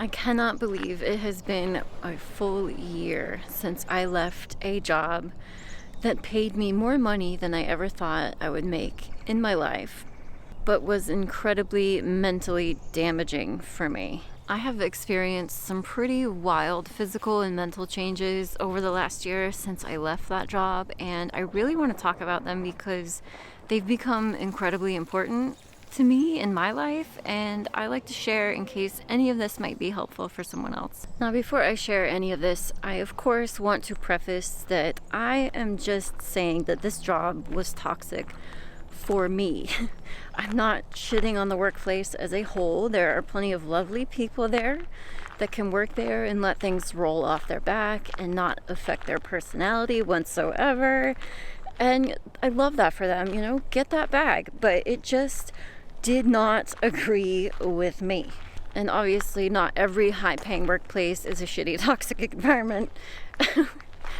I cannot believe it has been a full year since I left a job that paid me more money than I ever thought I would make in my life, but was incredibly mentally damaging for me. I have experienced some pretty wild physical and mental changes over the last year since I left that job, and I really want to talk about them because they've become incredibly important to me in my life, and I like to share in case any of this might be helpful for someone else. Now, before I share any of this, I of course want to preface that I am just saying that this job was toxic for me. I'm not shitting on the workplace as a whole. There are plenty of lovely people there that can work there and let things roll off their back and not affect their personality whatsoever. And I love that for them, get that bag. But it just did not agree with me. And obviously not every high-paying workplace is a shitty, toxic environment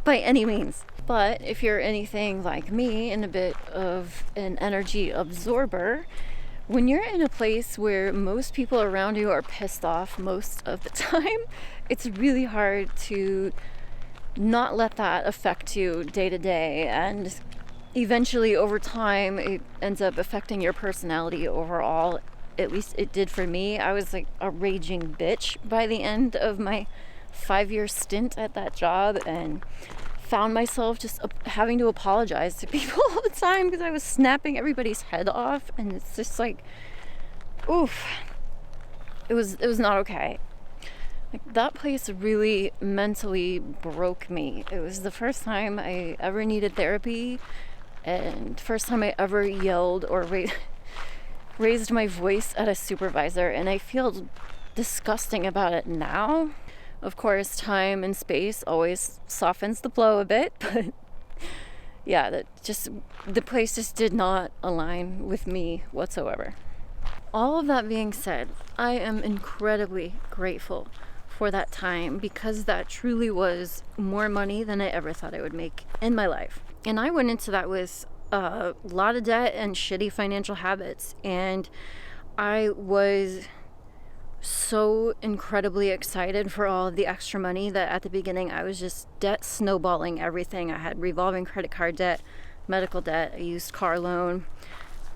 by any means. But if you're anything like me and a bit of an energy absorber, when you're in a place where most people around you are pissed off most of the time, it's really hard to not let that affect you day to day. And eventually, over time, it ends up affecting your personality overall. At least it did for me. I was like a raging bitch by the end of my 5-year stint at that job, and found myself just having to apologize to people all the time because I was snapping everybody's head off, and it's just like, oof, it was not okay. Like, that place really mentally broke me. It was the first time I ever needed therapy, and first time I ever yelled or raised my voice at a supervisor, and I feel disgusting about it now. Of course, time and space always softens the blow a bit, but yeah, the place just did not align with me whatsoever. All of that being said, I am incredibly grateful for that time because that truly was more money than I ever thought I would make in my life. And I went into that with a lot of debt and shitty financial habits, and I was so incredibly excited for all of the extra money that at the beginning I was just debt snowballing everything. I had revolving credit card debt, medical debt, a used car loan,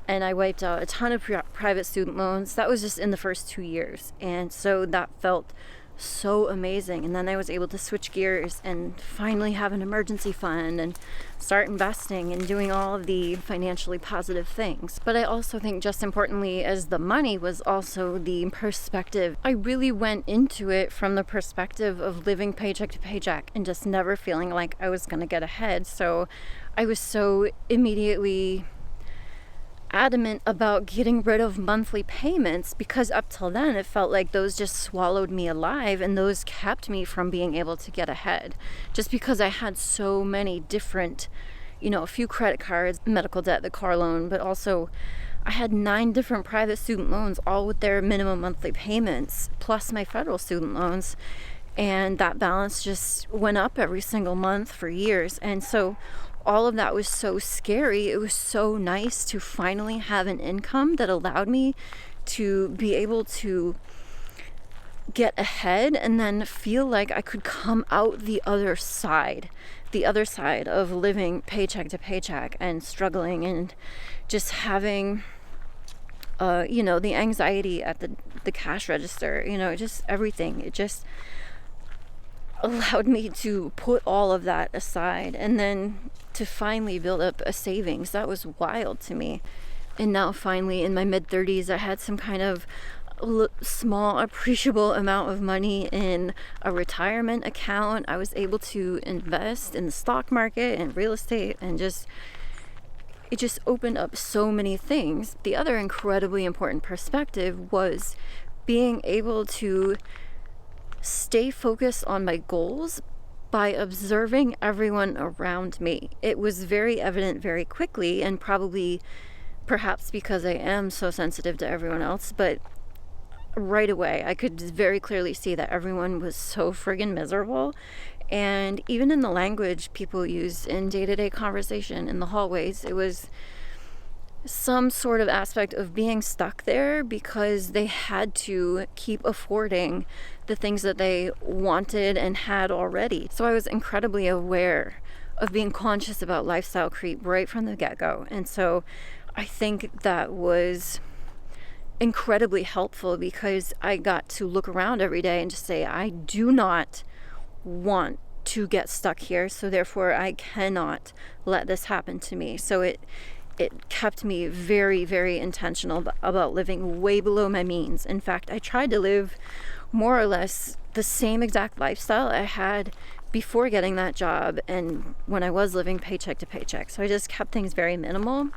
and I wiped out a ton of private student loans. That was just in the first 2 years, and so that felt so amazing. And then I was able to switch gears and finally have an emergency fund and start investing and doing all of the financially positive things. But I also think, just importantly as the money, was also the perspective. I really went into it from the perspective of living paycheck to paycheck and just never feeling like I was going to get ahead. So I was so immediately adamant about getting rid of monthly payments, because up till then it felt like those just swallowed me alive, and those kept me from being able to get ahead, just because I had so many different, a few credit cards, medical debt, the car loan, but also I had 9 different private student loans, all with their minimum monthly payments, plus my federal student loans, and that balance just went up every single month for years. And so all of that was so scary. It was so nice to finally have an income that allowed me to be able to get ahead and then feel like I could come out the other side of living paycheck to paycheck and struggling and just having the anxiety at the cash register, just everything. It just allowed me to put all of that aside and then to finally build up a savings. That was wild to me. And now finally in my mid-30s, I had some kind of small appreciable amount of money in a retirement account. I was able to invest in the stock market and real estate, and it just opened up so many things. The other incredibly important perspective was being able to stay focused on my goals by observing everyone around me. It was very evident very quickly, and perhaps because I am so sensitive to everyone else, but right away I could very clearly see that everyone was so friggin' miserable. And even in the language people use in day-to-day conversation in the hallways, it was some sort of aspect of being stuck there because they had to keep affording the things that they wanted and had already. So I was incredibly aware of being conscious about lifestyle creep right from the get-go. And so I think that was incredibly helpful because I got to look around every day and just say, I do not want to get stuck here, so therefore I cannot let this happen to me. So it kept me very, very intentional about living way below my means. In fact, I tried to live more or less the same exact lifestyle I had before getting that job and when I was living paycheck to paycheck. So I just kept things very minimal,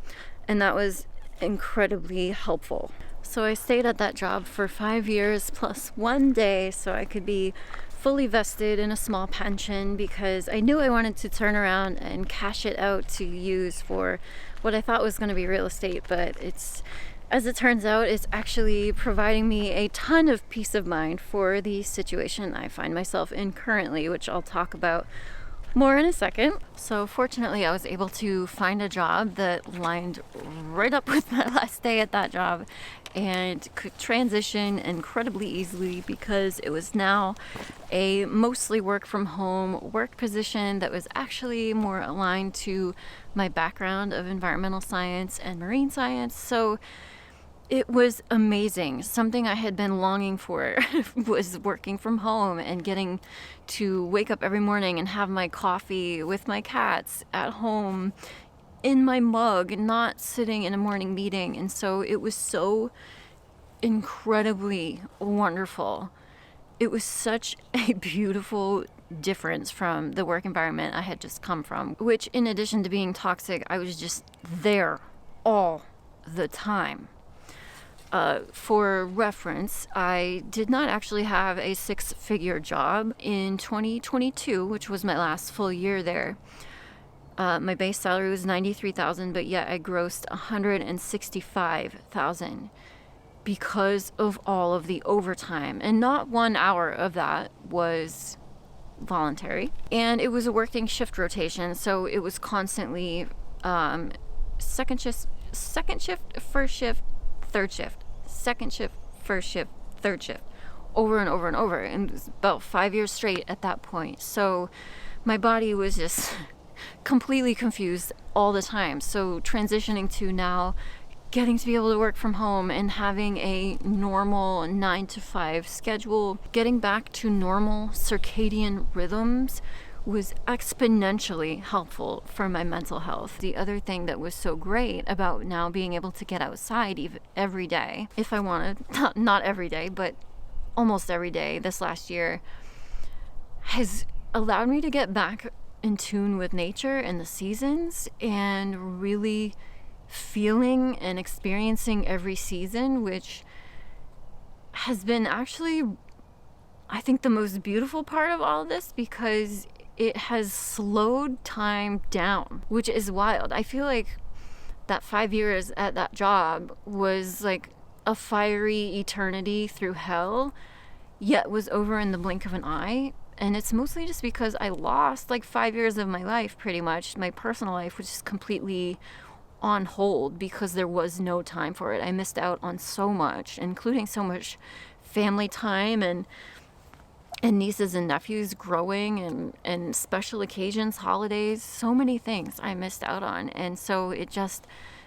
and that was incredibly helpful. So I stayed at that job for 5 years plus 1 day so I could be fully vested in a small pension, because I knew I wanted to turn around and cash it out to use for what I thought was going to be real estate. But as it turns out, it's actually providing me a ton of peace of mind for the situation I find myself in currently, which I'll talk about more in a second. So fortunately, I was able to find a job that lined right up with my last day at that job and could transition incredibly easily because it was now a mostly work from home work position that was actually more aligned to my background of environmental science and marine science. So it was amazing. Something I had been longing for was working from home and getting to wake up every morning and have my coffee with my cats at home in my mug, not sitting in a morning meeting. And so it was so incredibly wonderful. It was such a beautiful difference from the work environment I had just come from, which, in addition to being toxic, I was just there all the time. For reference, I did not actually have a 6-figure job in 2022, which was my last full year there. My base salary was $93,000, but yet I grossed $165,000 because of all of the overtime, and not 1 hour of that was voluntary. And it was a working shift rotation, so it was constantly second shift, first shift, third shift, second shift, first shift, third shift, over and over and over. And it was about 5 years straight at that point. So my body was just completely confused all the time. So transitioning to now getting to be able to work from home and having a normal 9-to-5 schedule, getting back to normal circadian rhythms was exponentially helpful for my mental health. The other thing that was so great about now being able to get outside every day, if I wanted, not every day, but almost every day this last year, has allowed me to get back in tune with nature and the seasons and really feeling and experiencing every season, which has been actually, I think, the most beautiful part of all of this, because it has slowed time down, which is wild. I feel like that 5 years at that job was like a fiery eternity through hell, yet was over in the blink of an eye. And it's mostly just because I lost like 5 years of my life, pretty much. My personal life was just completely on hold because there was no time for it. I missed out on so much, including so much family time and nieces and nephews growing and special occasions, holidays, so many things I missed out on. And so it just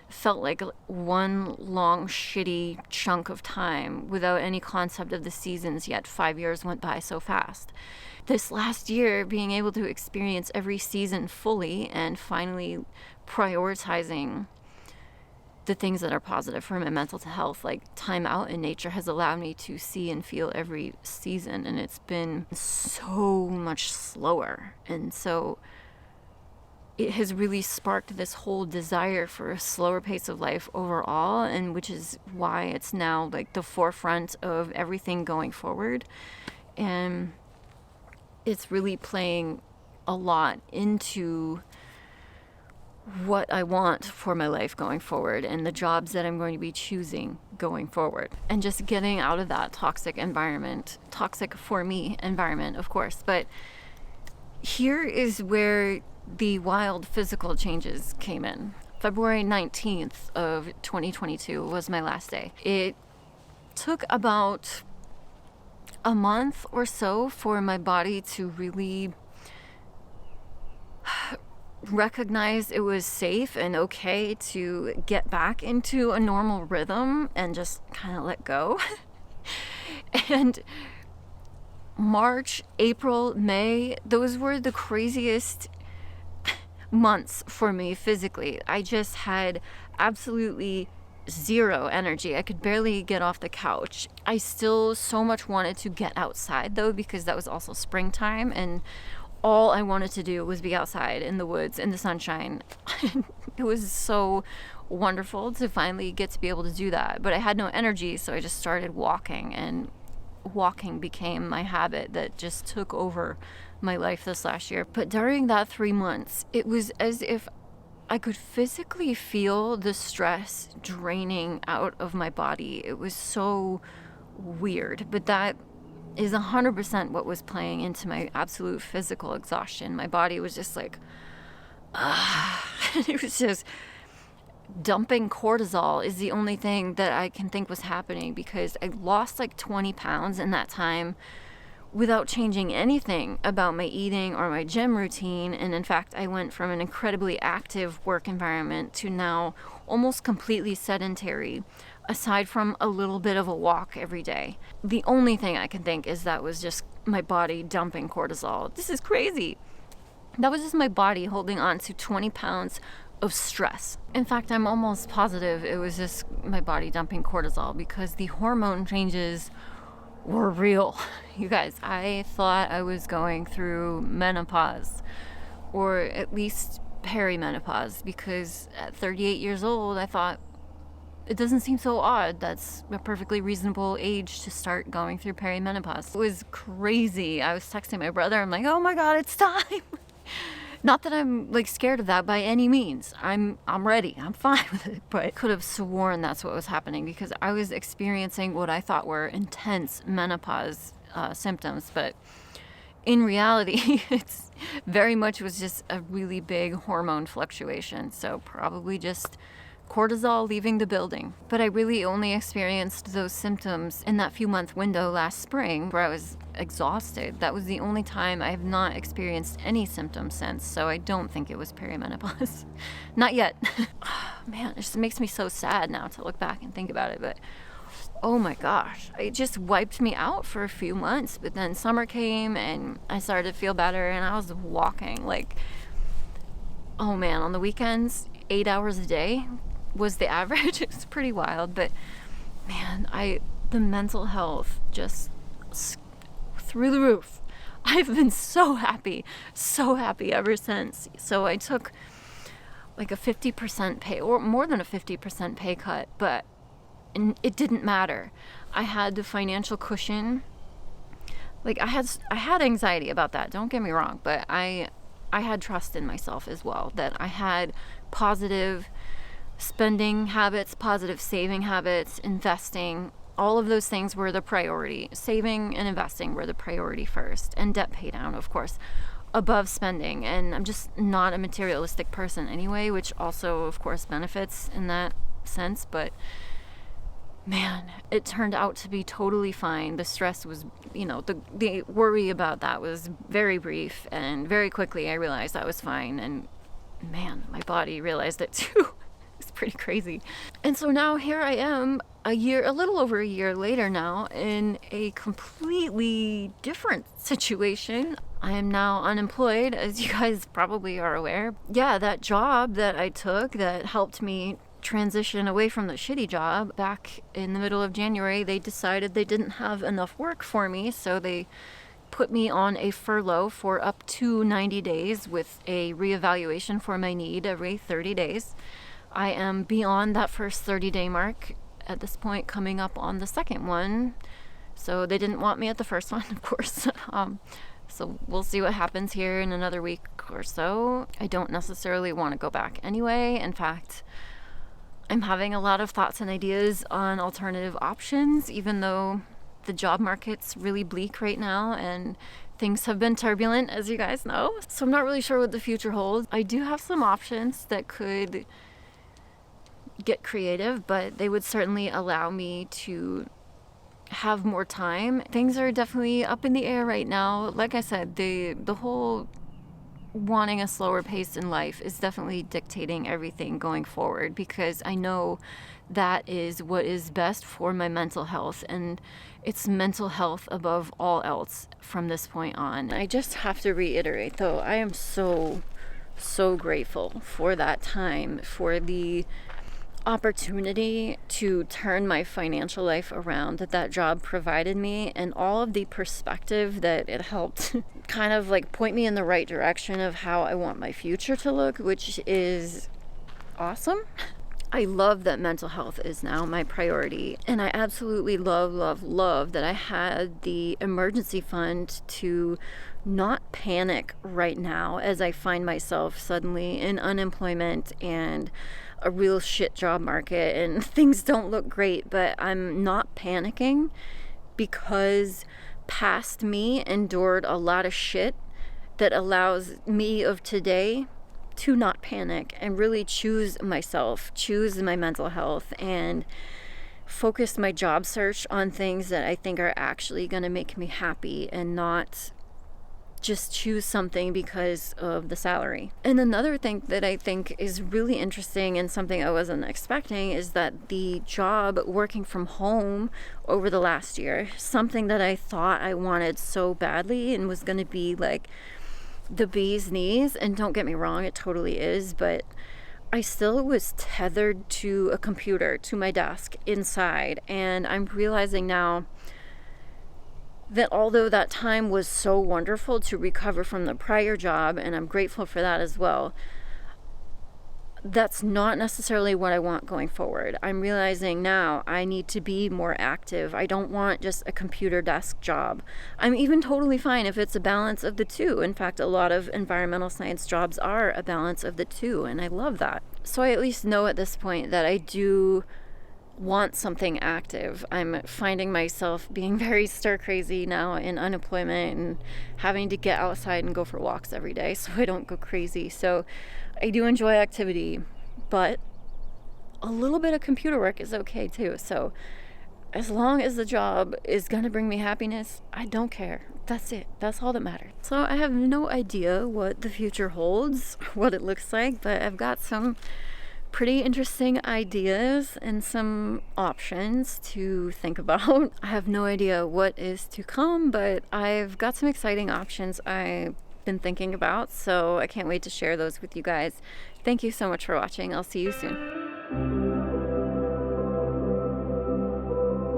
felt like one long shitty chunk of time without any concept of the seasons, yet 5 years went by so fast. This last year, being able to experience every season fully and finally prioritizing the things that are positive for my mental health, like time out in nature, has allowed me to see and feel every season, and it's been so much slower. And so it has really sparked this whole desire for a slower pace of life overall, and which is why it's now like the forefront of everything going forward. And it's really playing a lot into what I want for my life going forward and the jobs that I'm going to be choosing going forward, and just getting out of that toxic environment, toxic for me environment, of course. But here is where the wild physical changes came in. February 19th of 2022 was my last day. It took about a month or so for my body to really recognize it was safe and okay to get back into a normal rhythm and just kind of let go. And March, April, May, those were the craziest months for me physically. I just had absolutely zero energy. I could barely get off the couch. I still so much wanted to get outside though, because that was also springtime, and all I wanted to do was be outside in the woods in the sunshine. It was so wonderful to finally get to be able to do that, but I had no energy, so I just started walking, and walking became my habit that just took over my life this last year. But during that 3 months, it was as if I could physically feel the stress draining out of my body. It was so weird, but that is 100% what was playing into my absolute physical exhaustion. My body was just like, it was just dumping cortisol is the only thing that I can think was happening, because I lost like 20 pounds in that time without changing anything about my eating or my gym routine. And in fact, I went from an incredibly active work environment to now almost completely sedentary, aside from a little bit of a walk every day. The only thing I can think is that was just my body dumping cortisol. This is crazy. That was just my body holding on to 20 pounds of stress. In fact, I'm almost positive it was just my body dumping cortisol, because the hormone changes were real. You guys, I thought I was going through menopause, or at least perimenopause, because at 38 years old, I thought, it doesn't seem so odd. That's a perfectly reasonable age to start going through perimenopause. It was crazy. I was texting my brother. I'm like, oh my God, it's time. Not that I'm like scared of that by any means. I'm ready. I'm fine with it. But I could have sworn that's what was happening, because I was experiencing what I thought were intense menopause symptoms. But in reality, it's very much was just a really big hormone fluctuation. So probably just cortisol leaving the building. But I really only experienced those symptoms in that few month window last spring where I was exhausted. That was the only time. I have not experienced any symptoms since, so I don't think it was perimenopause. Not yet. Man, it just makes me so sad now to look back and think about it, but oh my gosh, it just wiped me out for a few months. But then summer came and I started to feel better, and I was walking like, oh man, on the weekends, 8 hours a day was the average. It's pretty wild, but man, the mental health just through the roof. I've been so happy ever since. So I took like a 50% pay, or more than a 50% pay cut, but it didn't matter. I had the financial cushion. Like I had anxiety about that, don't get me wrong, but I had trust in myself as well, that I had positive spending habits, positive saving habits, investing. All of those things were the priority. Saving and investing were the priority first, and debt pay down, of course, above spending. And I'm just not a materialistic person anyway, which also, of course, benefits in that sense. But man, it turned out to be totally fine. The stress was, the worry about that was very brief, and very quickly I realized that was fine. And man, my body realized it too. It's pretty crazy. And so now here I am, a little over a year later now, in a completely different situation. I am now unemployed, as you guys probably are aware. Yeah, that job that I took that helped me transition away from the shitty job back in the middle of January, they decided they didn't have enough work for me, so they put me on a furlough for up to 90 days with a reevaluation for my need every 30 days. I am beyond that first 30-day mark at this point, coming up on the second one. So they didn't want me at the first one, of course. So we'll see what happens here in another week or so. I don't necessarily want to go back anyway. In fact, I'm having a lot of thoughts and ideas on alternative options, even though the job market's really bleak right now and things have been turbulent, as you guys know. So I'm not really sure what the future holds. I do have some options that could get creative, but they would certainly allow me to have more time. Things are definitely up in the air right now. Like I said, the whole wanting a slower pace in life is definitely dictating everything going forward, because I know that is what is best for my mental health, and it's mental health above all else from this point on. I just have to reiterate though, I am so grateful for that time, for the opportunity to turn my financial life around that that job provided me, and all of the perspective that it helped kind of like point me in the right direction of how I want my future to look, which is awesome. I love that mental health is now my priority, and I absolutely love that I had the emergency fund to not panic right now as I find myself suddenly in unemployment and a real shit job market and things don't look great, but I'm not panicking because past me endured a lot of shit that allows me of today to not panic and really choose myself, choose my mental health, and focus my job search on things that I think are actually going to make me happy, and not just choose something because of the salary. And another thing that I think is really interesting and something I wasn't expecting is that the job working from home over the last year, something that I thought I wanted so badly and was going to be like the bee's knees, and don't get me wrong, it totally is, but I still was tethered to a computer, to my desk inside, and I'm realizing now that although that time was so wonderful to recover from the prior job, and I'm grateful for that as well, that's not necessarily what I want going forward. I'm realizing now I need to be more active. I don't want just a computer desk job. I'm even totally fine if it's a balance of the two. In fact, a lot of environmental science jobs are a balance of the two, and I love that. So I at least know at this point that I do want something active. I'm finding myself being very stir crazy now in unemployment and having to get outside and go for walks every day so I don't go crazy. So I do enjoy activity, but a little bit of computer work is okay too. So as long as the job is going to bring me happiness, I don't care. That's it. That's all that matters. So I have no idea what the future holds, what it looks like, but I've got some pretty interesting ideas and some options to think about. I have no idea what is to come, but I've got some exciting options I've been thinking about, so I can't wait to share those with you guys. Thank you so much for watching. I'll see you soon.